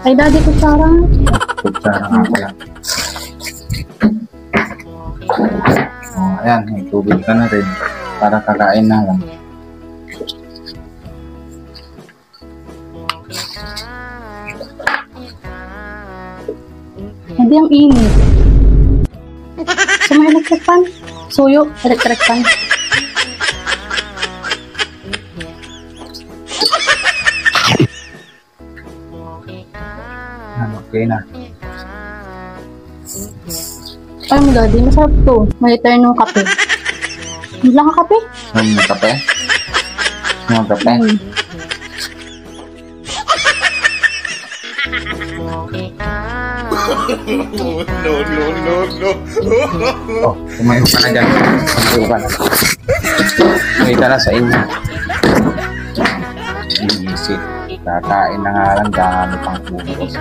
Ay, daddy, kutsara. Kutsara nga pala. Ayan, may tubig ka na rin para kakain na lang. Hindi ang init. Sa mga electric fan. Suyo, electric fan. Okay na. Ay mo daddy, masarap to. May eternong kape. Wala ka kape? May kape? May kape? No. Oh, tumayo ka na dyan. Tumayo ka na. Tumayo ka na sa inyo. Iisip. Kakain na nga lang, dami pang pupos.